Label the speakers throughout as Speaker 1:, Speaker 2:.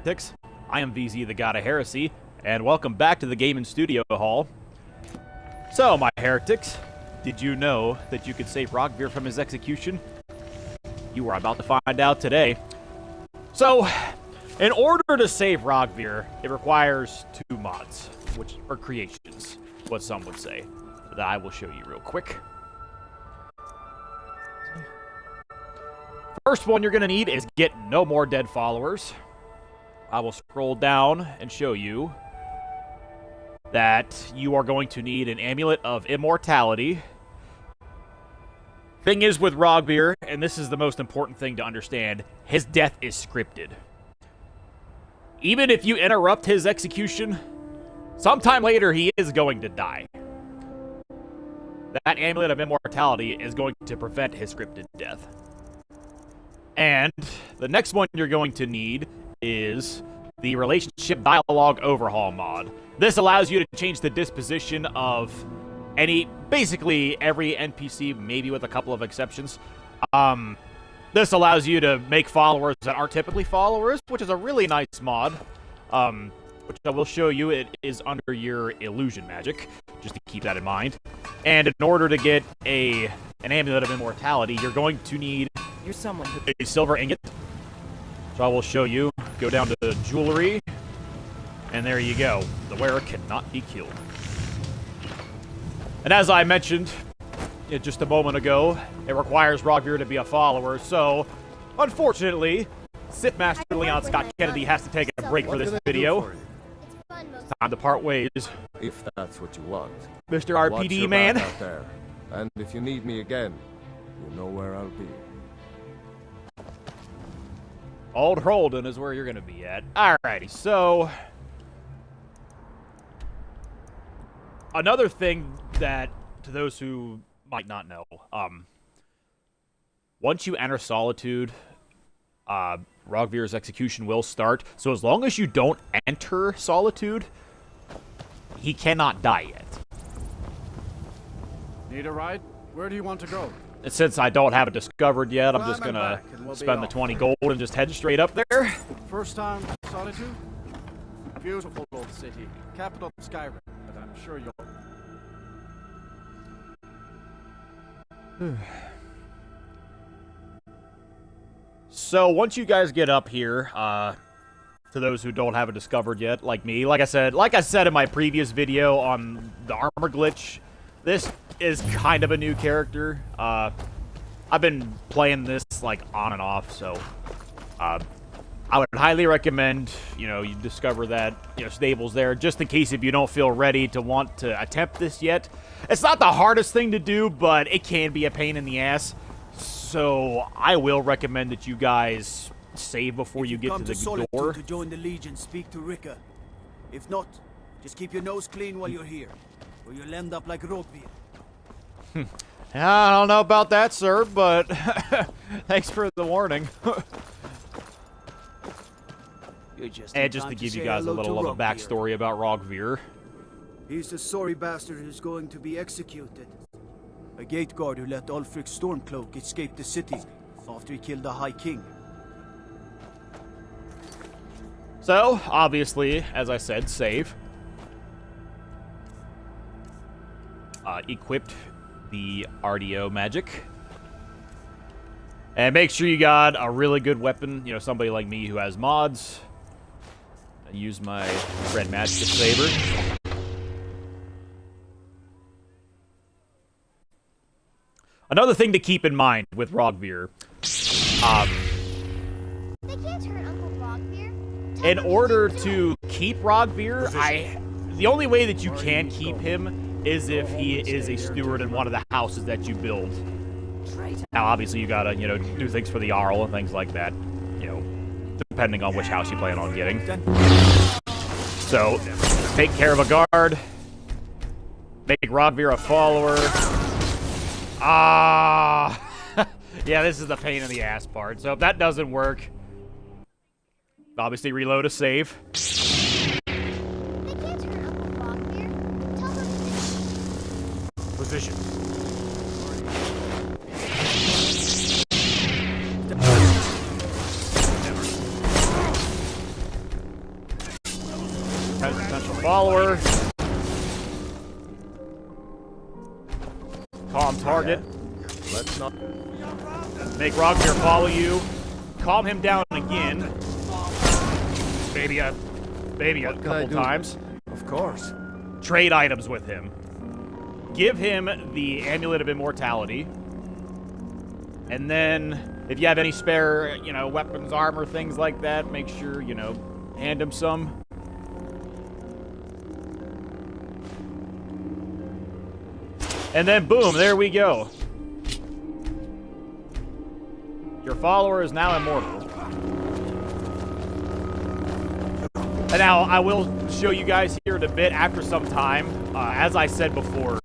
Speaker 1: heretics. I am VZ, the God of Heresy, and welcome back to the Gaming Studio Hall. So, my heretics, did you know that you could save Roggvir from his execution? You are about to find out today. So, in order to save Roggvir, it requires 2 mods, which are creations, what some would say, that I will show you real quick. First one you're going to need is Get No More Dead Followers. I will scroll down and show you that you are going to need an Amulet of Immortality. Thing is with Roggvir, and this is the most important thing to understand, his death is scripted. Even if you interrupt his execution, sometime later he is going to die. That Amulet of Immortality is going to prevent his scripted death. And the next one you're going to need is the Relationship Dialogue Overhaul mod. This allows you to change the disposition of basically every NPC, maybe with a couple of exceptions. This allows you to make followers that aren't typically followers, which is a really nice mod, which I will show you. It is under your illusion magic, just to keep that in mind. And in order to get an Amulet of Immortality, you're going to need a silver ingot. So I will show you. Go down to jewelry, and there you go. The wearer cannot be killed. And as I mentioned just a moment ago, it requires Roggvir to be a follower, so unfortunately, Sith Master Leon Scott Kennedy has to take a break for this video. It's time to part ways.
Speaker 2: If that's what you want.
Speaker 1: Mr. RPD man.
Speaker 2: Out there. And if you need me again, you know where I'll be.
Speaker 1: Old Holden is where you're going to be at. Alrighty, so another thing that, to those who might not know, once you enter Solitude, Roggvir's execution will start. So as long as you don't enter Solitude, he cannot die yet.
Speaker 3: Need a ride? Where do you want to go?
Speaker 1: Since I don't have it discovered yet, I'm just going to spend the 20 gold and just head straight up there.
Speaker 3: First time Solitude? Beautiful old city. Capital of Skyrim, but I'm sure you'll...
Speaker 1: So once you guys get up here, to those who don't have it discovered yet, like me, like I said in my previous video on the armor glitch, this is kind of a new character. I've been playing this like on and off, so I would highly recommend you discover that stable's there, just in case if you don't feel ready to want to attempt this yet. It's not the hardest thing to do, but it can be a pain in the ass. So I will recommend that you guys save before you get to the door.
Speaker 4: To join the Legion, speak to Rika. If not, just keep your nose clean while you're here, or you'll end up like Roggvir.
Speaker 1: I don't know about that, sir, but thanks for the warning. And just to give you guys a little of a backstory about Roggvir.
Speaker 4: He's the sorry bastard who's going to be executed. A gate guard who let Ulfric Stormcloak escape the city after he killed the High King.
Speaker 1: So, obviously, as I said, save. Equipped the RDO magic. And make sure you got a really good weapon, somebody like me who has mods. I use my Red Magic Saber. Another thing to keep in mind with Roggvir,
Speaker 5: They can't hurt Uncle Roggvir.
Speaker 1: In order to keep Roggvir, the only way that you can keep him is if he is a steward in one of the houses that you build. Now, obviously, you gotta, do things for the Jarl and things like that, depending on which house you plan on getting. So, take care of a guard, make Roggvir a follower. Yeah, this is the pain in the ass part. So if that doesn't work, obviously reload a save.
Speaker 5: They can't hurt Uncle Roggvir. Tell them.
Speaker 1: Position. potential follower. Calm target.
Speaker 2: Let's not.
Speaker 1: Make Roggvir follow you. Calm him down again. Maybe a couple times.
Speaker 2: Of course.
Speaker 1: Trade items with him. Give him the Amulet of Immortality. And then, if you have any spare, weapons, armor, things like that, make sure, hand him some. And then, boom, there we go. Your follower is now immortal. And now, I will show you guys here in a bit after some time. As I said before,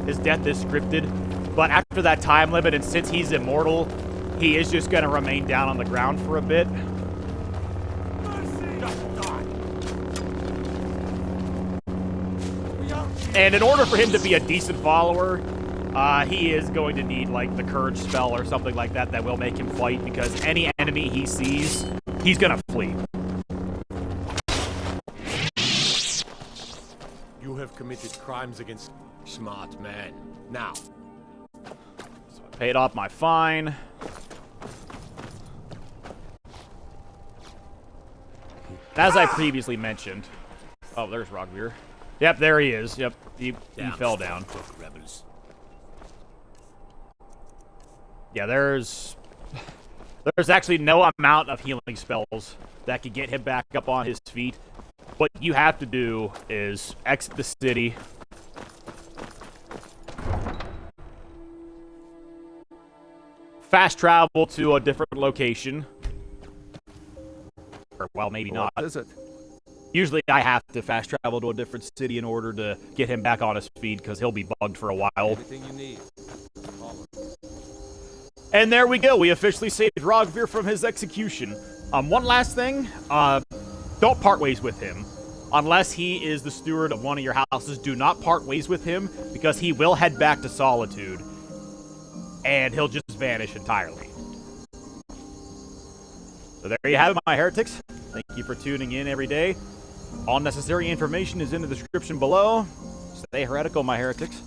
Speaker 1: his death is scripted. But after that time limit, and since he's immortal, he is just going to remain down on the ground for a bit. And in order for him to be a decent follower, he is going to need, like, the Courage spell or something like that that will make him fight, because any enemy he sees, he's going to flee.
Speaker 6: You have committed crimes against smart man. Now,
Speaker 1: So I paid off my fine. As I previously mentioned. Oh, there's Roggvir. Yep, there he is. Yep, he fell down.
Speaker 6: rebels.
Speaker 1: Yeah, there's actually no amount of healing spells that could get him back up on his feet. What you have to do is exit the city. Fast travel to a different location. Or, well, maybe not.
Speaker 2: What is it?
Speaker 1: Usually I have to fast travel to a different city in order to get him back on his feet, because he'll be bugged for a while.
Speaker 2: Anything you need.
Speaker 1: And there we go. We officially saved Roggvir from his execution. One last thing. Don't part ways with him. Unless he is the steward of one of your houses, do not part ways with him, because he will head back to Solitude. And he'll just vanish entirely. So there you have it, my heretics. Thank you for tuning in every day. All necessary information is in the description below. Stay heretical, my heretics.